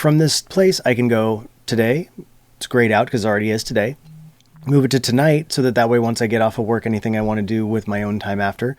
from this place, I can go today. It's grayed out because it already is today. Move it to tonight so that way once I get off of work, anything I want to do with my own time after,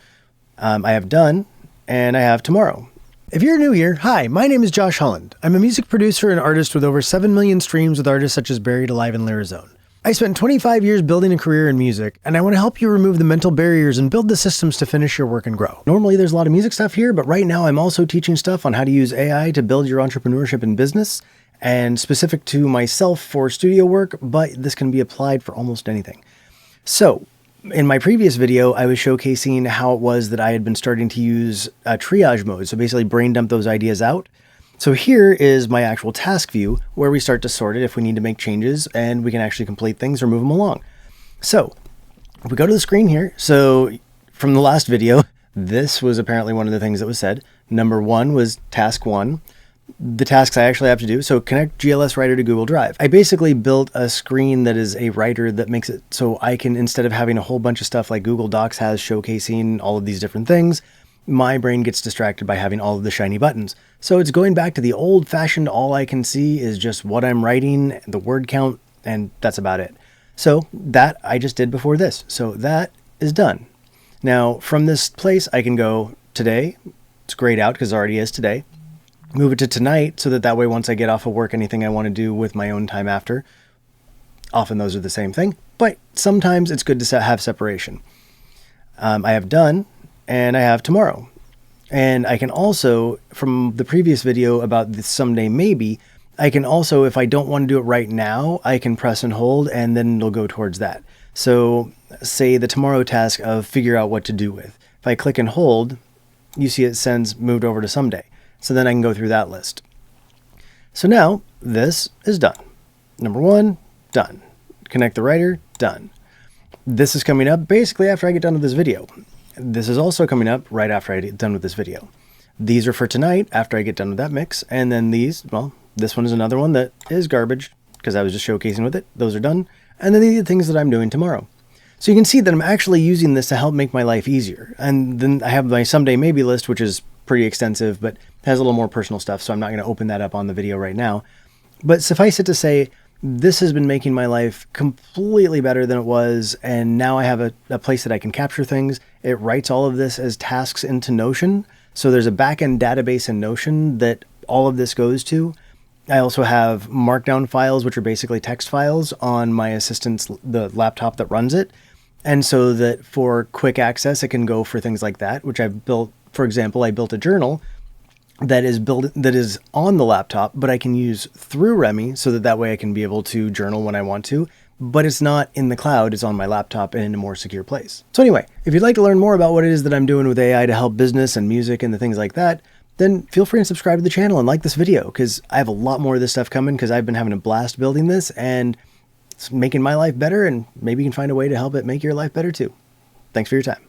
I have done, and I have tomorrow. If you're new here, hi, my name is Josh Holland. I'm a music producer and artist with over 7 million streams with artists such as Buried Alive and Lyrizone. I spent 25 years building a career in music, and I want to help you remove the mental barriers and build the systems to finish your work and grow. Normally there's a lot of music stuff here, but right now I'm also teaching stuff on how to use AI to build your entrepreneurship and business, and specific to myself for studio work, but this can be applied for almost anything. So, in my previous video, I was showcasing how it was that I had been starting to use a triage mode, so basically brain dump those ideas out. So here is my actual task view where we start to sort it if we need to make changes, and we can actually complete things or move them along. So, if we go to the screen here, so from the last video, this was apparently one of the things that was said. Number 1 was task 1. The tasks I actually have to do. So connect GLS Writer to Google Drive. I basically built a screen that is a writer that makes it so I can, instead of having a whole bunch of stuff like Google Docs has showcasing all of these different things, my brain gets distracted by having all of the shiny buttons. So it's going back to the old fashioned, all I can see is just what I'm writing, the word count, and that's about it. So that I just did before this. So that is done. Now from this place, I can go today. It's grayed out because it already is today. Move it to tonight so that way once I get off of work, anything I want to do with my own time after, often those are the same thing, but sometimes it's good to have separation. I have done, and I have tomorrow. And I can also, from the previous video about the someday maybe, I can also, if I don't want to do it right now, I can press and hold, and then it'll go towards that. So say the tomorrow task of figure out what to do with. If I click and hold, you see it sends moved over to someday. So then I can go through that list. So now this is done. Number 1, done. Connect the writer, done. This is coming up basically after I get done with this video. This is also coming up right after I get done with this video. These are for tonight after I get done with that mix. And then these, well, this one is another one that is garbage because I was just showcasing with it. Those are done. And then these are the things that I'm doing tomorrow. So you can see that I'm actually using this to help make my life easier. And then I have my someday maybe list, which is pretty extensive, but has a little more personal stuff. So I'm not going to open that up on the video right now. But suffice it to say, this has been making my life completely better than it was. And now I have a place that I can capture things. It writes all of this as tasks into Notion. So there's a backend database in Notion that all of this goes to. I also have markdown files, which are basically text files on my assistant's, the laptop that runs it. And so that for quick access, it can go for things like that, which I've built. For example, I built a journal that is on the laptop, but I can use through Remi so that way I can be able to journal when I want to, but it's not in the cloud, it's on my laptop and in a more secure place. So anyway, if you'd like to learn more about what it is that I'm doing with AI to help business and music and the things like that, then feel free to subscribe to the channel and like this video because I have a lot more of this stuff coming because I've been having a blast building this and it's making my life better, and maybe you can find a way to help it make your life better too. Thanks for your time.